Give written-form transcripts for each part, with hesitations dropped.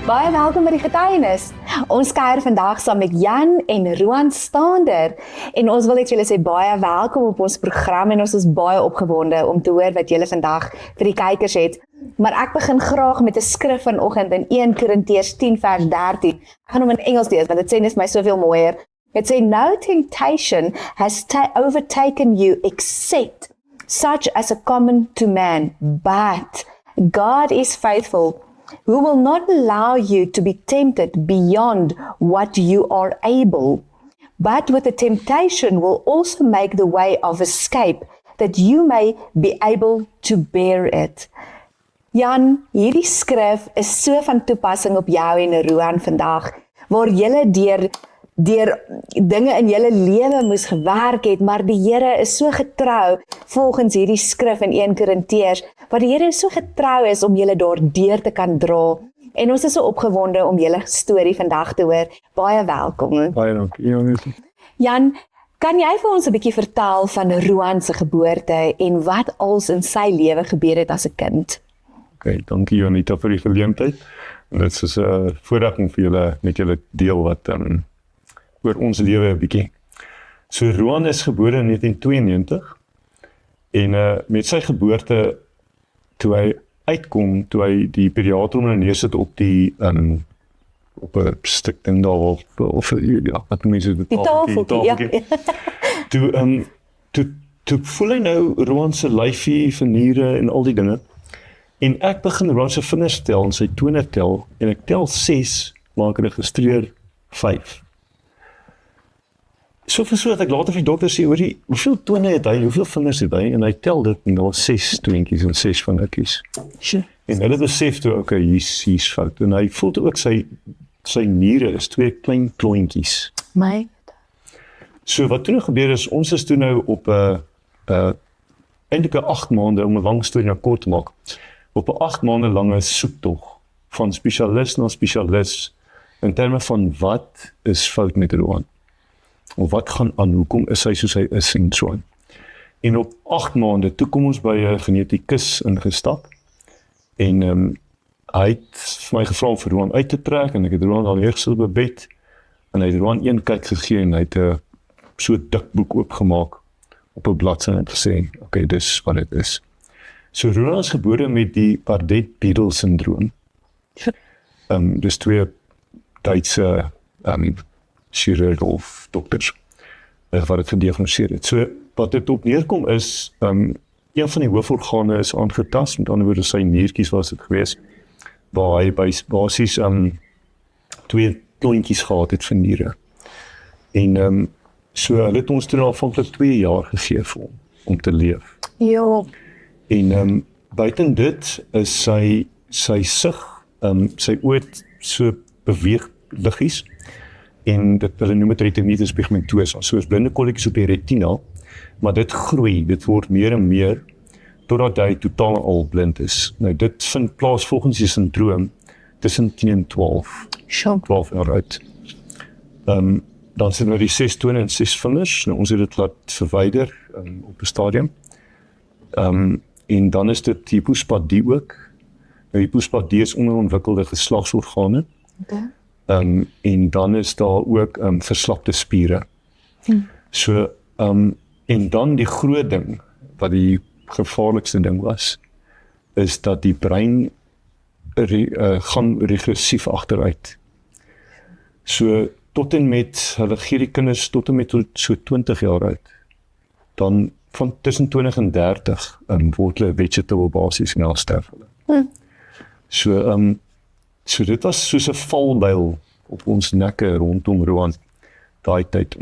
Baie welkom by die getuienis. Ons kuier vandag saam met Jan en Roan Stander. En ons wil net vir julle sê baie welkom op ons program en ons is baie opgewonde om te hoor wat julle vandag vir die kykers het. Maar ek begin graag met 'n skrif vanoggend in 1 Korintiërs 10 vers 13. Ek gaan hom in Engels lees want dit sê net vir my soveel mooier. It says, "No temptation has overtaken you except such as are common to man, but God is faithful, who will not allow you to be tempted beyond what you are able, but with the temptation will also make the way of escape, that you may be able to bear it." Jan, hierdie skrif is so van toepassing op jou en Roan vandag, waar julle deur dinge in julle lewe moes gewerk het, maar die Here is so getrou volgens hierdie skrif in 1 Korintiërs, waar die Here so getrou is om julle daardeur te kan dra. En ons is so opgewonde om julle storie vandag te hoor. Baie welkom. Baie dankie. Jan, kan jy vir ons 'n bietjie vertel van Roan se geboorte en wat als in sy lewe gebeur het as 'n kind? Okay, dankie Janita vir die geleentheid. En dit is 'n voorreg om vir julle met julle deel wat oor ons lewe 'n bietjie. So Roan is gebore in 1992 en met sy geboorte toe hy uitkom, toe hy die pediater hom neersit op die op 'n stuk ding daar of ja, wat mense dit die tafeltjie. Ja. toe voel hy nou Roan se lyfie, verniere en al die dinge. En ek begin Roan se vingers tel en sy tone tel en ek tel 6, maar ek registreer 5. So dat ek later vir die dokter sê, hoeveel tone het hy, hoeveel vingers het hy, en hy tel dit, en daar was 6 tweentjies en 6 vingertjies. Sure. En hulle besef toe, okay, hier's fout, en hy voel toe ook sy niere is 2 klein klontjies. My. So wat toe gebeur is, ons is toe nou op eintlik 8 maande, om 'n lang storie nou kort te maak, op 'n 8 maande lange soektog, van spesialis na spesialis, in terme van wat is fout met Roan, of wat gaan aan, hoekom is hy soos hy is en so aan. En op 8 maande, toe kom ons by 'n genetikus ingestap, en hy het vir my gevra om vir Roan uit te trek, en ek het Roan al neergesit op 'n bed, en hy het Roan een kyk gegee, en hy het so 'n dik boek oopgemaak, op 'n bladsy en gesê, okay, dis wat dit is. So Roan is gebore met die Bardet-Biedl syndroom. Dis 2 Duitse chirurg of dokters wat dit gediagnoseer het. So wat dit op neerkom is, een van die hooforgane is aangetast, met ander woorde sy niertjies was dit gewees, waar hy basies 2 klontjies gehad het van niere. En so hulle het ons toen aanvanklik 2 jaar gegee vir hom, om te leef. Ja. En buiten dit is sy sig, sy oë so beweeg liggies, en hulle noem dit retinitis pigmentosa, soos blinde kolletjies op die retina, maar dit groei, dit word meer en meer, totdat hy totaal al blind is. Nou dit vind plaas volgens die syndroom, tussen 10 en 12, Sure. 12 jaar uit. Dan sien we die 6 tone en 6 vingers, nou ons het dit laat verwyder op 'n stadium. En dan is dit hypospadie ook. Nou hypospadie is onderontwikkelde geslagsorgane. Okay. En dan is daar ook verslapte spiere. So, en dan die groot ding, wat die gevaarlikste ding was, is dat die brein gaan regressief agteruit. So, tot en met, hulle gee die kinders tot en met so 20 jaar uit, dan van tussen 20 en 30 word hulle vegetable basis en sterf hulle. So dit was soos 'n valbuil op ons nekke rondom Roan. Daai tyd,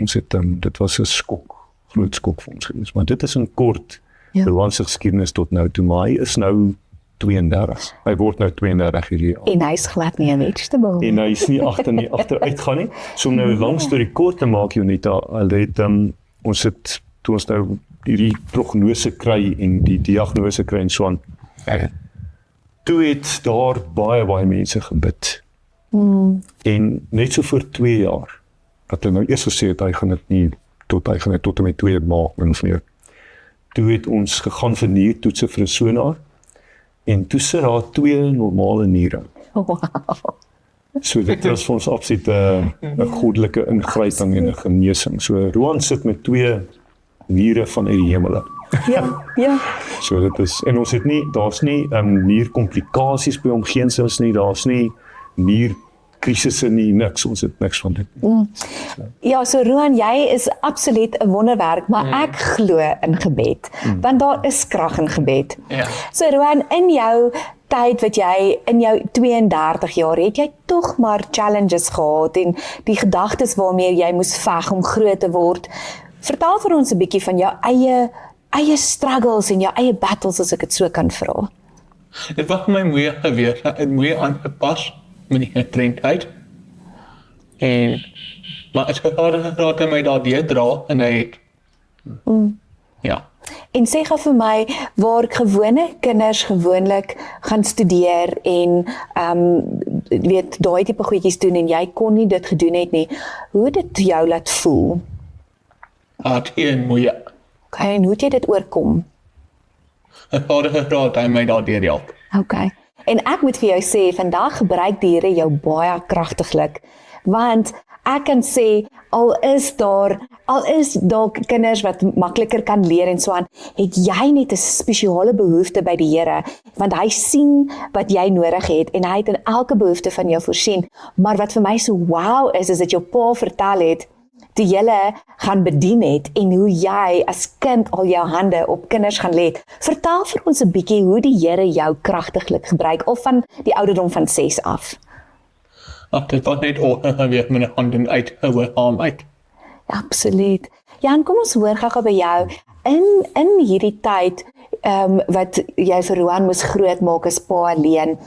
dit was 'n skok, groot skok vir ons gewees. Maar dit is in kort, Roan se geskiedenis tot nou toe, maar hy is nou 32. Hy word nou 32 hierdie jaar. En hy's glad nie 'n vegetable. En hy is nie agteruit gaan nie. So om nou 'n lang storie kort te maak, Jonita, ons het, toe ons nou hierdie prognose kry en die diagnose kry en so aan, toe het daar baie mense gebid. En net so vir 2 jaar, dat hulle nou eers gesê het, hy gaan dit tot en met 2 maak, min of meer. Toe het ons gegaan vir niertoetse vir 'n sonaar, en toe sit daar 2 normale niere. Wow. So dit was vir ons absoluut 'n goddelike ingryping en 'n genesing. So Roan sit met 2 niere vanuit die hemel. Ja. So dit is, en ons het nie, daar's nie nierkomplikasies by hom, geensins nie, daar's nie nierkrisisse nie, niks, ons het niks van dit. Ja, so Roan, jy is absoluut 'n wonderwerk, maar ek glo in gebed, want daar is krag in gebed. Ja. So Roan, in jou tyd wat jy in jou 32 jaar het jy tog maar challenges gehad en die gedagtes waarmee jy moes veg om groot te word. Vertel vir ons 'n bietjie van jou eie struggles en jou eie battles, as ek dit so kan vra. Dit was my moeie gewees, het moeie aangepas met die getrendheid. Maar het geraad en my daar deurdra en hy het. Ja. En sê gou vir my, waar gewone kinders gewoonlik gaan studeer en weet daai tipe goedjies doen en jy kon nie dit gedoen het nie, hoe het dit jou laat voel? Hard en moeie. Okay, en hoe het jy dit oorkom? Het geraad en my daar deurhelp. Okay. En ek moet vir jou sê, vandag gebruik die Here jou baie kragtiglik, want ek kan sê, al is daar kinders wat makliker kan leer en so aan, het jy net 'n spesiale behoefte by die Here, want hy sien wat jy nodig het en hy het in elke behoefte van jou voorsien. Maar wat vir my so wow is dat jou pa vertel het, toe julle gaan bedien het en hoe jy as kind al jou hande op kinders gaan lê. Vertel vir ons 'n bietjie hoe die Here jou kragtiglik gebruik, of van die ouderdom van 6 af. Dit was net gewees met 'n hand en uit, 'n arm uit. Absoluut. Jan, kom ons hoor gou by jou. In hierdie tyd wat jy vir Roan moes grootmaak as pa alleen,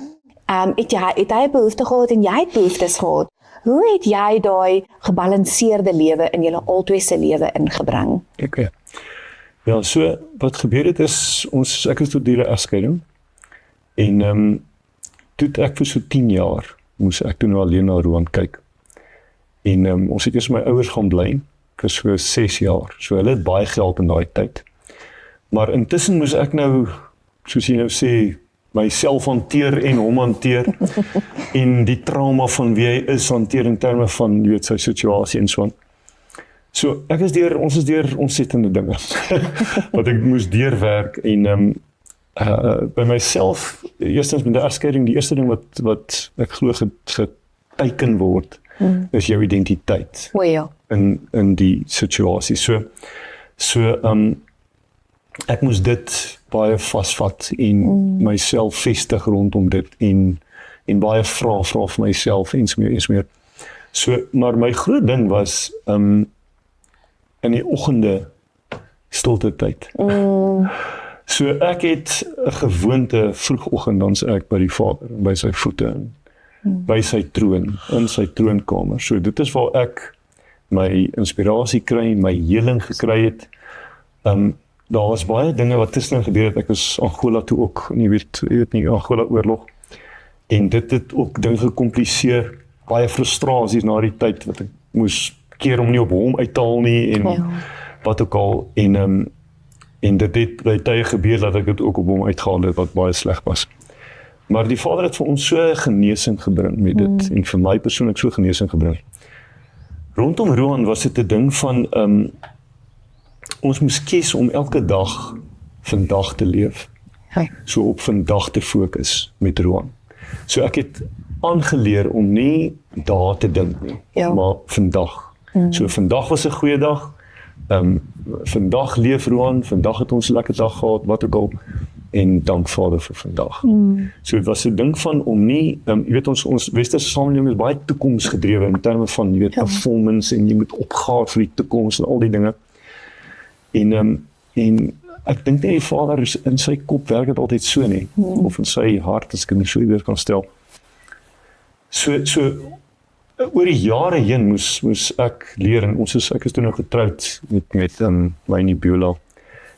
het hy 'n behoefte gehad en jy het behoeftes gehad. Hoe het jy daai gebalanseerde lewe in julle albei se lewe ingebring? Okay. Ja, so wat gebeur het is, ek is tot die egskeiding en toe ek vir so 10 jaar moes ek toe nou alleen na Roan kyk. En ons het eers my ouers gaan bly, ek was so 6 jaar, so hulle het baie gehelp in daai tyd. Maar intussen moes ek nou, soos jy nou sê, myself hanteer en hom hanteer en die trauma van wie hy is hanteer in terme van, jy weet, sy situasie en so aan. So ons is deur ontsettende dinge wat ek moes deurwerk en by myself, eerstens met die egskeiding, die eerste ding wat ek glo geteken word, is jou identiteit O ja. in die situasie. So ek moes dit baie vasvat en myself vestig rondom dit en baie vra vir myself en so meer. So, maar my groot ding was in die oggende stilte tyd. So ek het 'n gewoonte vroegoggend dan ek by die Vader, by sy voete, by sy troon, in sy troonkamer. So dit is waar ek my inspirasie kry, my heling gekry het. Daar was baie dinge wat tussenin gebeur het. Ek was Angola toe ook, jy weet nie, Angola oorlog. En dit het ook dinge gekompliseer, baie frustrasies na die tyd wat ek moes keer om nie op hom uit te haal nie en wat ook al. En dit het by tye gebeur dat ek dit ook op hom uitgehaal het wat baie sleg was. Maar die Vader het vir ons so genesing gebring met dit en vir my persoonlik so genesing gebring. Rondom Roan was dit 'n ding van ons moes kies om elke dag vandag te leef. So op vandag te fokus met Roan. So ek het aangeleer om nie daar te dink nie, maar vandag. So vandag was 'n goeie dag. Vandag leef Roan, vandag het ons 'n lekker dag gehad, wat ook al, en dank Vader vir vandag. So dit was 'n ding van om nie, jy weet ons westerse samelewing is baie toekomsgedrewe in terme van, jy weet, performance en jy moet opgaan vir die toekoms en al die dinge. En ek dink nie die Vader is in sy kop werk dit altyd so nie, of in sy hart, as ek dit so weer kan stel. So oor die jare heen moes ek leer, en ek is toe nou getroud met Mynie Beulah.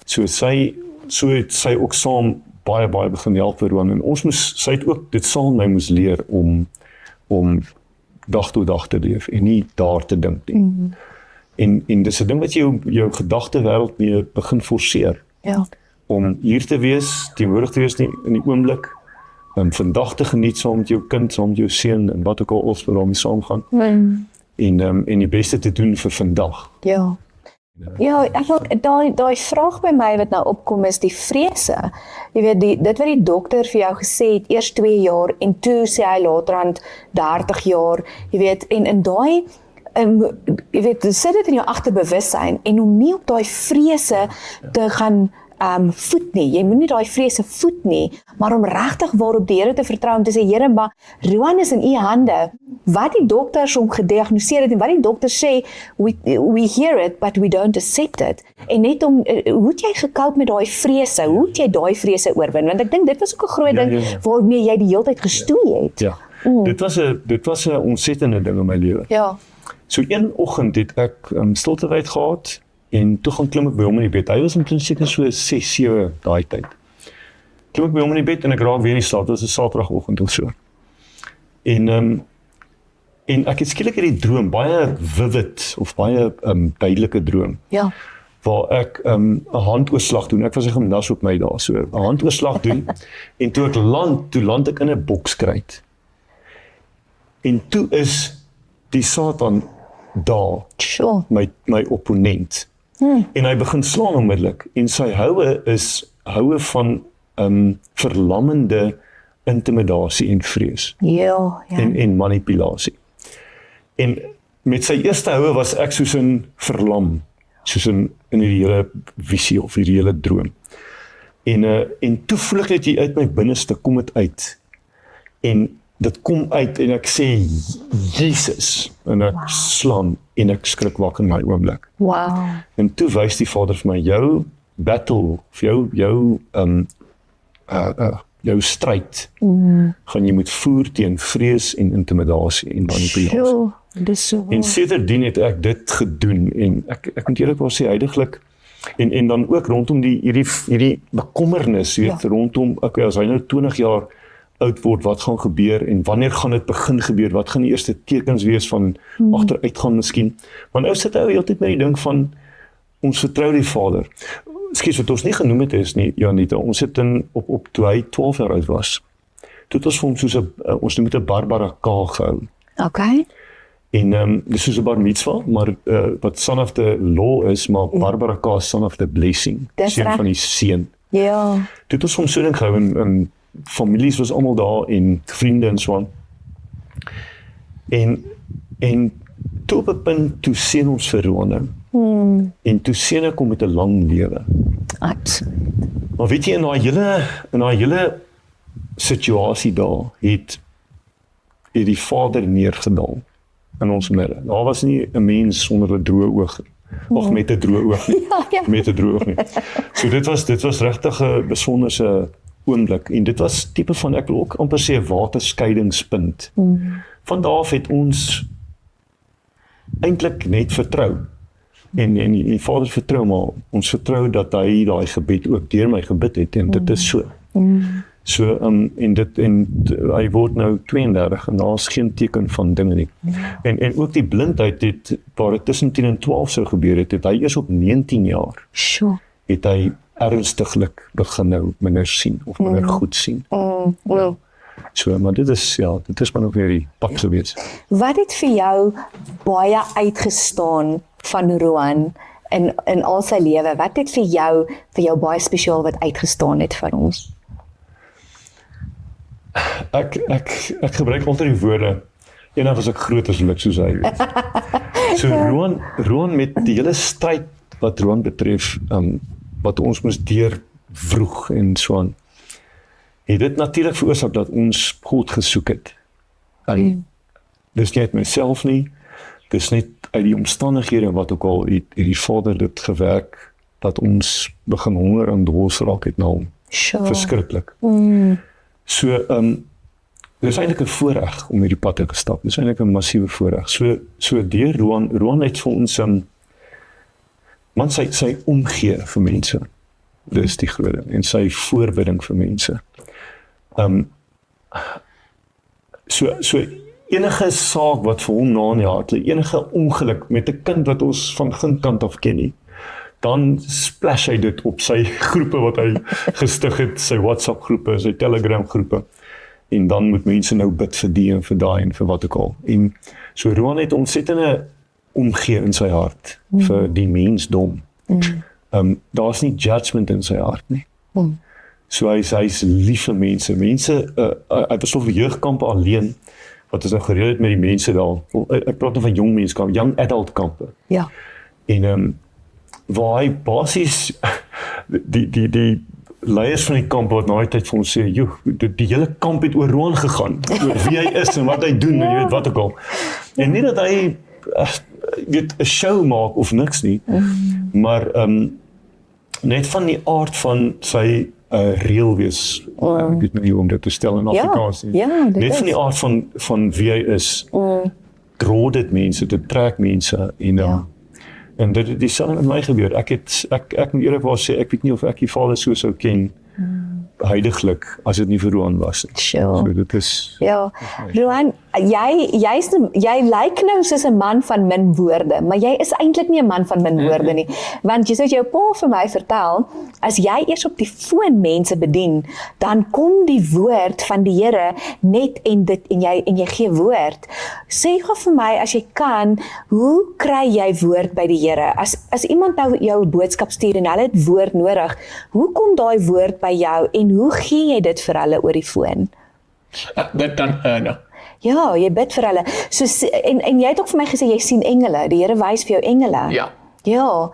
So het sy ook saam baie begin help vir Roan, en sy het ook dit saam my moes leer om dag tot dag te leef en nie daar te dink nie. En dis 'n ding wat jou gedagtewêreld mee begin forceer. Ja. Om hier te wees, teenwoordig te wees in die oomblik, vandag te geniet saam met jou kind, saam met jou seun en wat ook al ons daarmee saamgaan. En die beste te doen vir vandag. Ja. Ja, ek wil daai vraag by my wat nou opkom is die vrese. Jy weet dit wat die dokter vir jou gesê het eers 2 jaar en toe sê hy laterand 30 jaar. Jy weet en in daai jy weet sit dit in jou agterbewussyn en om nie op daai vrese te gaan voed nie. Jy moenie daai vrese voed nie, maar om regtig waarop die Here te vertrou om te sê Here, maar Roan is in u hande. Wat die dokters hom gediagnoseer het en wat die dokters sê, we hear it but we don't accept it. En net om hoe het jy gekoop met daai vrese? Hoe het jy daai vrese oorwin? Want ek dink dit was ook 'n groot ding waarmee jy die hele tyd gestoei het. Ja. Dit was 'n ontsettende ding in my lewe. Ja. So een oggend het ek stiltetyd gehad en toe gaan klim ek by hom in die bed. Hy was omtrent seker so 6-7 daai tyd. Klim ek by hom in die bed en ek raak weer in slaap. Dit was 'n Saterdagoggend of so. En ek het skielik hierdie droom, baie vivid of baie duidelike droom. Ja. Waar ek 'n handoorslag doen. Ek was 'n gimnas op my dae, so 'n handoorslag doen en toe ek land ek in 'n bokskruit. En toe is die Satan daar, Sure. my opponent. En hy begin slaan onmiddellik en sy houe is houe van verlammende intimidasie en vrees Ja. en manipulasie. En met sy eerste houe was ek soos in verlam, soos in hierdie hele visie of hierdie hele droom. En toe voel ek net hier uit my binneste kom dit uit. En dit kom uit en ek sê Jesus en ek slaan en ek skrik wakker in my oomblik. Wow. En toe wys die Vader vir my jou battle, vir jou stryd gaan jy moet voer teen vrees en intimidasie en manipulasie. Sure. Dis so. En sedertdien het ek dit gedoen en ek moet eerlikwaar sê heidaglik en dan ook rondom hierdie bekommernis weet rondom as hy nou 20 jaar oud word, wat gaan gebeur en wanneer gaan dit begin gebeur? Wat gaan die eerste tekens wees van agteruitgaan miskien? Want nou sit hy altyd met die ding van ons vertrou die Vader. Skies wat ons nie genoem het is nie, Janita, ons het op toe hy 12 jaar oud was. Toe het ons vir hom soos ons noem dit 'n Barbara K gehou. Okay. En dis soos 'n bar mitzvah, maar wat son of the law is, maar Barbara K is son of the blessing, seun van die seën. Ja. Toe het ons vir hom so ding gehou en families was almal daar en vriende en so aan. En toe op 'n punt toe seën ons vir Roan. En toe seën ek hom met 'n lang lewe. Absoluut. Maar weet jy in daai hele situasie daar het die Vader neergedaal in ons midde. Daar was nie 'n mens sonder 'n droë oog of met 'n droë oog nie. Ja. Met 'n droë oog nie. So dit was regtig 'n besonderse oomblik en dit was tipe van ek wil ook amper sê 'n waterskeidingspunt. Van daar af het ons eintlik net vertrou. En die Vader vertrou maar ons vertrou dat hy daai gebed ook deur my gebid het en dit is so. So en hy word nou 32 en daar's geen teken van dinge nie. En ook die blindheid het waar dit tussen 10 en 12 sou gebeur het hy eers op 19 jaar. Sure. Het hy ernstiglik begin nou minder sien of minder goed sien. Well, So maar dit is maar nog weer die pad gewees. wat het vir jou baie uitgestaan van Roan in al sy lewe? Wat het vir jou baie spesiaal wat uitgestaan het van ons? Ek gebruik altyd die woorde eendag was ek groot as ek soos hy weet. So Roan met die hele stryd wat Roan betref, wat ons moes deurwroeg en so aan, het dit natuurlik veroorsaak dat ons God gesoek het. Dis nie uit myself nie, dis net uit die omstandighede wat ook al het die Vader dit gewerk, dat ons begin honger en dors raak het na hom. Sure. Verskriklik. So, dis eintlik 'n voorreg om hierdie pad te gestap. Dis eintlik 'n massiewe voorreg. So deur Roan het vir ons man sy omgee vir mense. Dis die groot ding en sy voorbidding vir mense. So enige saak wat vir hom na in die hart lê, enige ongeluk met 'n kind wat ons van geen kant af ken nie, dan splash hy dit op sy groepe wat hy gestig het, sy WhatsApp groepe, sy Telegram groepe. en dan moet mense nou bid vir die en vir daai en vir wat ook al. En so Roan het ontsettende omgee in sy hart vir die mensdom. Daar's nie judgment in sy hart nie. So hy's lief vir mense. Hy was op jeugkampe alleen, wat is nou gereeld met die mense daar. Ek praat nou van jong mense, young adult kampe. Ja. En waar hy basies die leiers van die kamp wat na die tyd vir ons sê, joh, die hele kamp het oor Roan gegaan, oor wie hy is en wat hy doen, en jy weet wat ook al. En nie dat hy weet 'n show maak of niks nie, maar net van die aard van sy reël wees. Ek weet nie hoe om dit te stel in Afrikaans nie. Net van die aard van wie hy is, draw dit mense, dit trek mense en dit het dieselfde met my gebeur. Ek moet eerlikwaar sê, ek weet nie of ek die Vader so sou ken huidiglik as dit nie vir Roan was nie. Sure. So dit is Roan, jy lyk nou soos 'n man van min woorde, maar jy is eintlik nie 'n man van min woorde nie. Want jy soos jou pa vir my vertel, as jy eers op die foon mense bedien, dan kom die woord van die Here net en jy gee woord. Sê gou vir my, as jy kan, hoe kry jy woord by die Here? As iemand nou jou boodskap stuur en hulle het woord nodig, hoe kom daai woord by jou en hoe gee jy dit vir hulle oor die foon? Dit dan Ja, jy bid vir hulle. So en jy het ook vir my gesê jy sien engele. Die Here wys vir jou engele. Ja. Ja.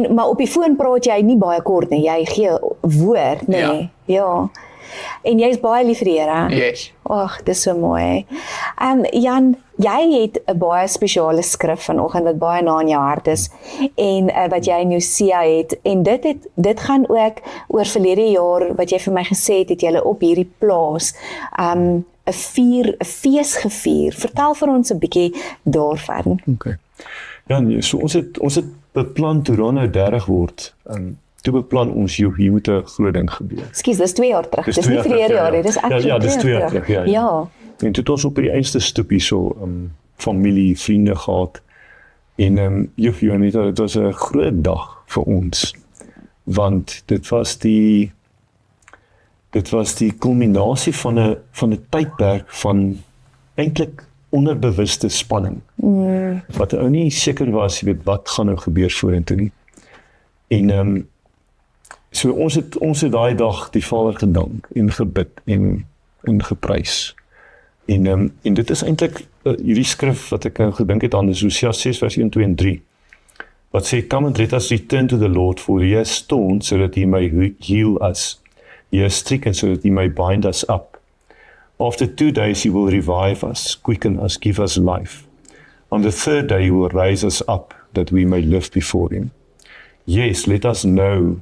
Maar op die foon praat jy nie baie kort nie. Jy gee woord, nee. Ja. En jy is baie lief vir die Here. Yes. Ag, dis so mooi. Jan, jy het 'n baie spesiale skrif vanoggend wat baie na in jou hart is en wat jy in Hosea het en dit gaan ook oor verlede jaar wat jy vir my gesê het jy op hierdie plaas 'n fees gevier. Vertel vir ons 'n bietjie daarvan. Okay. Ja, nee, so ons het beplan toe Roan nou 30 word. Toe beplan ons hier moet 'n groot ding gebeur. Ekskuus, dis 2 jaar terug. Dis nie verlede jaar nie, dis actually Ja, dis 2 jaar terug. Ja. En toe het ons op die eerste stoepie so familie, vriende gehad. En Juanita, dit was 'n groot dag vir ons. Want dit was die kulminasie van 'n tydperk van eintlik onderbewuste spanning. Wat ou nie seker was, jy weet, wat gaan nou gebeur vorentoe nie. En so ons het daai dag die Vader gedank en gebid en geprys. En dit is eintlik hierdie skrif wat ek gedink het aan, is Hosea 6 vers 1, 2 en 3. Wat sê, come and let us return to the Lord, for he has torn so that he may heal us. He has stricken so that he may bind us up. After 2 days he will revive us, quicken us, give us life. On the 3rd day he will raise us up, that we may live before him. Yes, let us know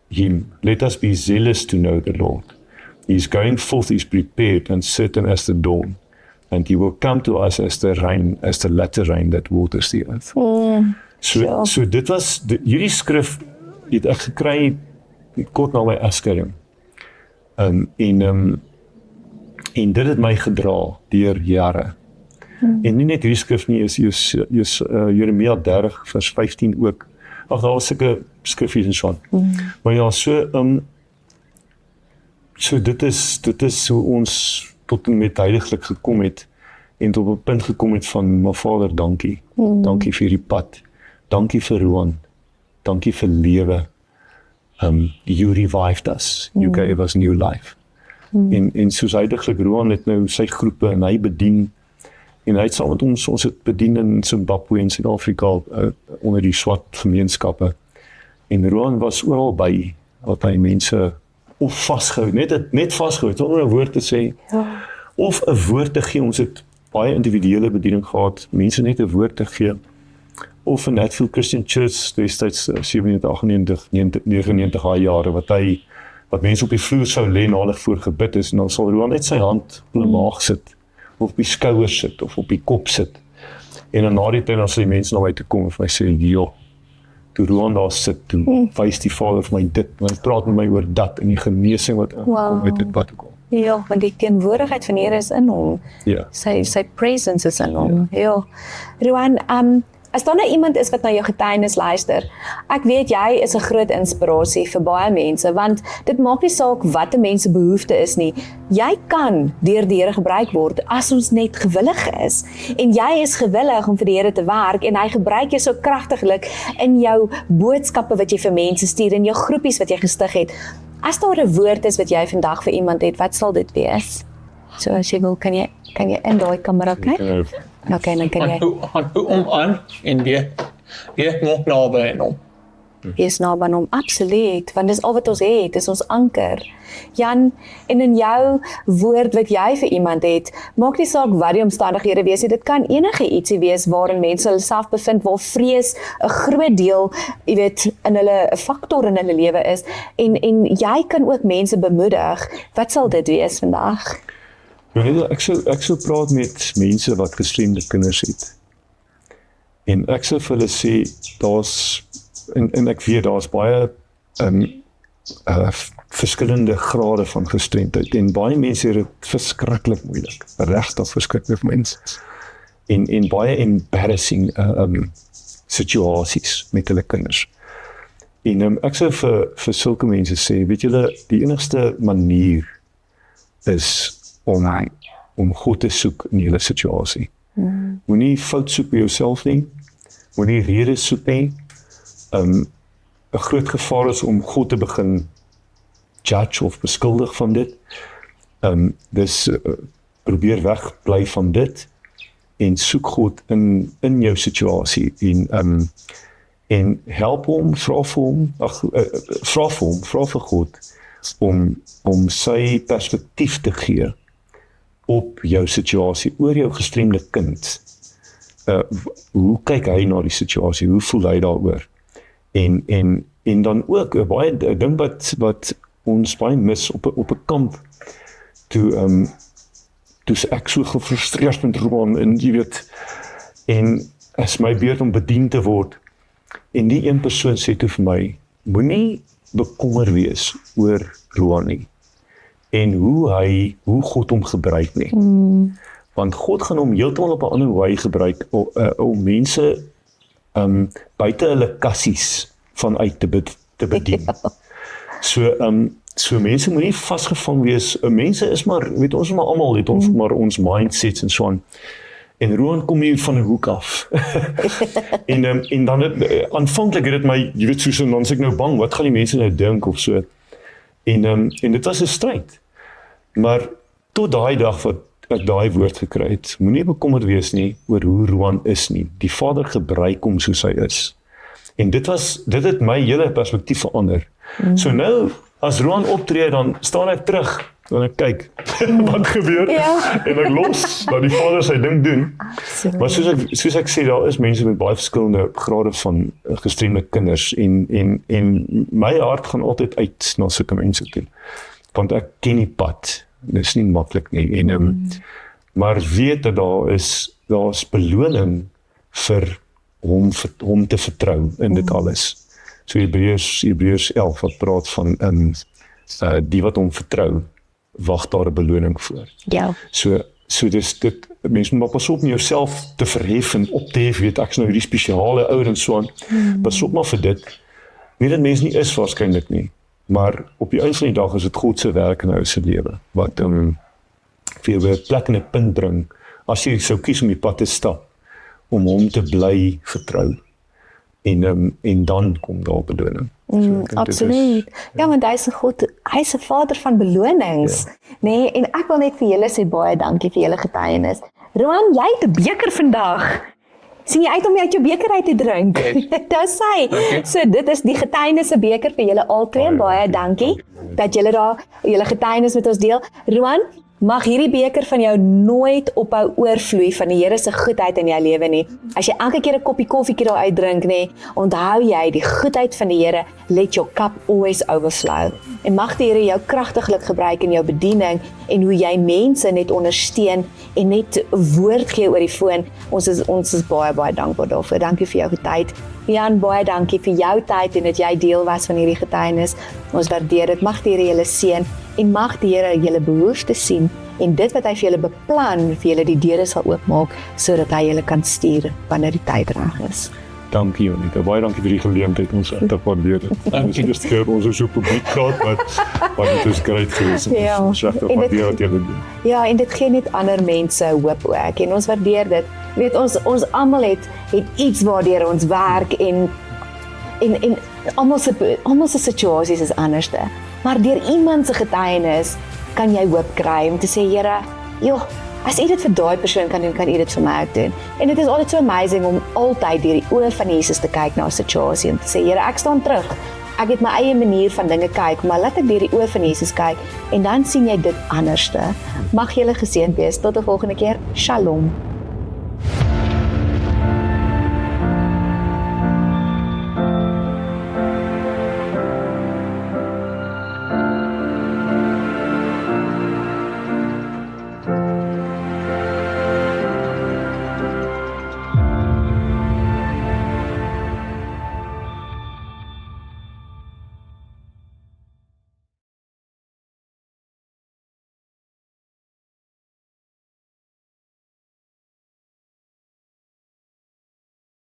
him. Let us be zealous to know the Lord. He is going forth, he is prepared and certain as the dawn. And he will come to us as the rain, as the latter rain that waters the earth. So dit was, hierdie skrif het ek gekry kort na my afskeiding. En dit het my gedra deur jare. En nie net hierdie skrif nie, is Jeremia 30 vers 15 ook. Ag, daar was sulke skriffies en so. Maar ja, so dit is hoe ons tot en met heiliglik gekom het en tot op 'n punt gekom het van, my Vader, dankie. Dankie vir die pad. Dankie vir Roan. Dankie vir lewe. You revived us. You gave us new life. En soos heiliglik Roan het nou sy groepe en hy bedien en hy het saam met ons het bedien in Zimbabwe en Suid-Afrika onder die swart gemeenskappe. En Roan was oral by wat hy mense of vasgehou, net vasgehou, sonder 'n woord te sê, of 'n woord te gee. Ons het baie individuele bediening gehad, mense net 'n woord te gee, of in Hatfield Christian Church, destyds 97, 98, 99 jare, wat mense op die vloer sou lê na hulle voor gebid is, en dan sal Roan net sy hand op hulle maag sit, of op die skouer sit, of op die kop sit, en dan na die tyd, dan sal die mense na my toe kom, en my sê, joh, toe Roan daar sit, toe wys die Vader vir my dit, en hy praat met my oor dat, en die genesing wat kom met dit, wat ook al. Ja, want die teenwoordigheid van die Here is in hom. Ja. Sy presence is in hom. Ja. Roan, As daar nou iemand is wat na jou getuienis luister, ek weet jy is 'n groot inspirasie vir baie mense, want dit maak nie saak wat 'n mens se behoefte is nie. Jy kan deur die Here gebruik word as ons net gewillig is. En jy is gewillig om vir die Here te werk en hy gebruik jou so kragtiglik in jou boodskappe wat jy vir mense stuur, in jou groepies wat jy gestig het. As daar 'n woord is wat jy vandag vir iemand het, wat sal dit wees? So as jy wil, kan jy in daai kamera kyk? Okay, dan kan jy. Hou hom aan en wees nog naby aan hom. Wees naby aan hom, absoluut, want dis al wat ons het, dis ons anker. Jan, en in jou woord wat jy vir iemand het, maak nie saak wat die omstandighede wees nie, dit kan enige ietsie wees waarin mense hulle self bevind, waar vrees 'n groot deel, jy weet, in hulle 'n faktor in hulle lewe is, en jy kan ook mense bemoedig. Wat sal dit wees vandag? Ek sou praat met mense wat gestremde kinders het. En ek sou vir hulle sê, en ek weet daar's baie verskillende grade van gestremdheid en baie mense het dit verskriklik moeilik, regtig verskriklik mense. En baie embarrassing situasies met hulle kinders. En ek sou vir sulke mense sê, weet julle, die enigste manier is om God te soek in julle situasie. Moenie fout soek by jouself nie, moenie redes soek nie. 'n groot gevaar is om God te begin judge of beskuldig van dit. Dus probeer wegbly van dit en soek God in jou situasie en help hom, vra vir God om sy perspektief te gee op jou situasie, oor jou gestremde kind. Hoe kyk hy na die situasie? Hoe voel hy daaroor? En dan ook 'n baie ding wat ons baie mis op 'n kamp toe ek so gefrustreerd met Roan en jy weet, en as my beurt om bedien te word en die een persoon sê toe vir my, moenie bekommer wees oor Roan nie en hoe God hom gebruik nie. Want God gaan hom heeltemal op 'n ander wyse gebruik om mense buite hulle kassies vanuit te bedien. So mense moenie vasgevang wees. Mense is maar, weet ons maar almal het ons maar ons mindsets en so aan. En Roan kom hier van 'n hoek af. en dan aanvanklik het dit my, jy weet, soos dan as ek nou bang, wat gaan die mense nou dink of so. En dit was 'n stryd. Maar tot daai dag wat ek daai woord gekry het, moenie bekommerd wees nie oor hoe Roan is nie. Die Vader gebruik hom soos hy is. En dit het my hele perspektief verander. So nou, as Roan optree, dan staan ek terug, en ek kyk, wat gebeur, en ek los, dat die Vader sy ding doen. Maar soos ek sê, daar is mense met baie verskillende grade van gestremde kinders, en my hart gaan altyd uit na sulke mense toe. Want ek ken die pad, dit is nie maklik nie, maar weet dat daar's beloning vir hom te vertrou in dit alles. So Hebreërs 11 wat praat van die wat hom vertrou, wag daar 'n beloning voor. Ja. So dis dit, mense moet maar pas op om jouself te verhef en op te hef, weet ek is nou hierdie spesiale ouer en so aan. Pas op maar vir dit. Nie dat mens nie is waarskynlik nie, maar op die einde van die dag is dit God se werk in jou se lewe wat vir jou 'n plek en 'n punt bring as jy sou kies om die pad te stap om hom te bly vertrou. En dan kom daar beloning. Absoluut. Ja, want hy is 'n God, hy is 'n Vader van belonings. Nee, en ek wil net vir julle sê baie dankie vir julle getuienis. Roan, jy het 'n beker vandag. Sien jy uit om uit jou beker uit te drink? Dis hy. So dit is die getuienis se beker vir julle albei en baie dankie dat julle daar julle getuienis met ons deel. Roan, mag hierdie beker van jou nooit ophou oorvloei van die Here se goedheid in jou lewe nie. As jy elke keer 'n koppie koffietjie daar uitdrink, nê, onthou jy die goedheid van die Here, let your cup always overflow. En mag die Here jou kragtiglik gebruik in jou bediening en hoe jy mense net ondersteun en net woord gee oor die foon. Ons is baie baie dankbaar daarvoor. Dankie vir jou tyd. Jan, baie dankie vir jou tyd en dat jy deel was van hierdie getuienis. Ons waardeer dit. Mag die Here julle seën en mag die Here julle behoeftes sien en dit wat hy vir julle beplan, vir julle die deure sal oopmaak sodat hy julle kan stuur wanneer die tyd reg is. Dankie Jonita, baie dankie vir die geleentheid, ons het waardeer dit. Ons het eerste keer ons so publiek gehad, maar dit is great geweest. Ja, Ons het en dit- waardeer wat julle doen. Ja, en dit gee net ander mense hoop ook en ons waardeer dit. Jy weet ons almal het iets waardeur ons werk en almal se situasies is anderste. Maar deur iemand se getuienis kan jy hoop kry om te sê, Here, joh, as U dit vir daai persoon kan doen, kan U dit vir my ook doen. En dit is altyd so amazing om altyd deur die oë van Jesus te kyk na 'n situasie en te sê, Here, ek staan terug. Ek het my eie manier van dinge kyk, maar laat ek deur die oë van Jesus kyk en dan sien jy dit anderste. Mag julle geseënd wees. Tot 'n volgende keer. Shalom.